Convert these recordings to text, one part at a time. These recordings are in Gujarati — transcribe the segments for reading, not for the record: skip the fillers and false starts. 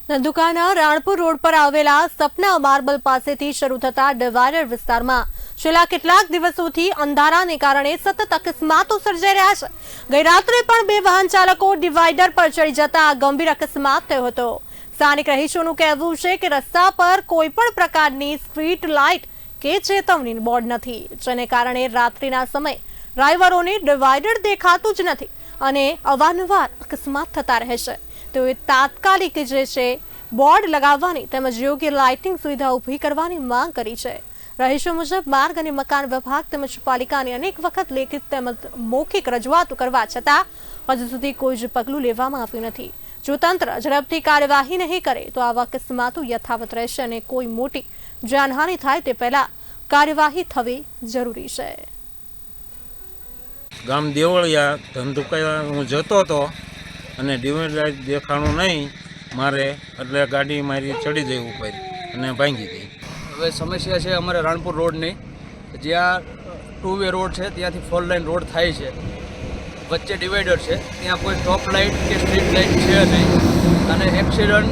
નંદુકાના રાણપુર રોડ પર આવેલા સપના માર્બલ પાસેથી શરૂ થતા ડિવાઈડર વિસ્તારમાં છેલ્લા કેટલાક દિવસોથી અંધારાને કારણે સતત અકસ્માતો સર્જાઈ રહ્યા છે। ગઈ રાત્રે પણ બે વાહન ચાલકો ડિવાઈડર પર ચડી જતા ગંભીર અકસ્માત થયો હતો। સ્થાનિક રહીશોનું કહેવું છે કે રસ્તા પર કોઈ પણ પ્રકારની સ્ટ્રીટ લાઇટ કે ચેતવણી બોર્ડ નથી, જેને કારણે રાત્રિના સમયે ડ્રાઈવરોને ડિવાઈડર દેખાતું જ નથી અને અવારનવાર અકસ્માત થતા રહે છે। તેઓએ તાત્કાલિક જે છે બોર્ડ લગાવવાની તેમજ યોગ્ય લાઇટિંગ સુવિધા ઊભી કરવાની માંગ કરી છે। રહીશો મુજબ માર્ગ અને મકાન વિભાગ તેમજ પાલિકાની અનેક વખત લેખિત તેમજ મૌખિક રજૂઆતો કરવા છતાં હજુ સુધી કોઈ જ પગલું લેવામાં આવ્યું નથી। જો તંત્ર ઝડપથી કાર્યવાહી નહીં કરે તો આવા અકસ્માતો યથાવત રહેશે અને કોઈ મોટી જાનહાનિ થાય તે પહેલા કાર્યવાહી થવી જરૂરી છે। ગામ દેવળિયા ધંધુકા હું જતો હતો અને ડિવાઈડર દેખાણું નહીં મારે, એટલે ગાડી મારી ચડી ગઈ ઉપર અને ભાંગી ગઈ। હવે સમસ્યા છે અમારે રાણપુર રોડની, જ્યાં 2 વે રોડ છે ત્યાંથી 4 લાઇન રોડ થાય છે, વચ્ચે ડિવાઈડર છે, ત્યાં કોઈ ટોપ લાઇટ કે સ્ટ્રીટ લાઇટ છે નહીં અને એક્સિડન્ટ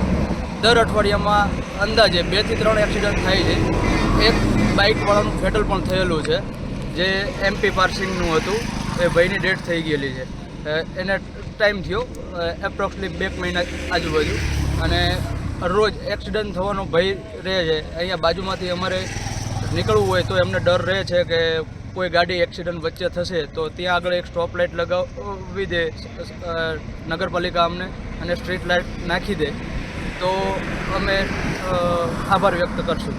દર અઠવાડિયામાં અંદાજે 2 થી 3 એક્સિડન્ટ થાય છે। એક બાઇકવાળાનું ફેટલ પણ થયેલું છે, જે MP પાર્સિંગનું હતું, એ ભાઈની ડેથ થઈ ગયેલી છે। એને ટાઈમ થયો એપ્રોક્સિમેટલી 2 મહિના આજુબાજુ, અને રોજ એક્સિડન્ટ થવાનો ભય રહે છે। અહીંયા બાજુમાંથી અમારે નીકળવું હોય તો એમને ડર રહે છે કે કોઈ ગાડી એક્સિડન્ટ વચ્ચે થશે તો ત્યાં આગળ એક સ્ટોપ લાઇટ લગાવવી દે નગરપાલિકા અમને, અને સ્ટ્રીટ લાઇટ નાખી દે તો અમે આભાર વ્યક્ત કરશું।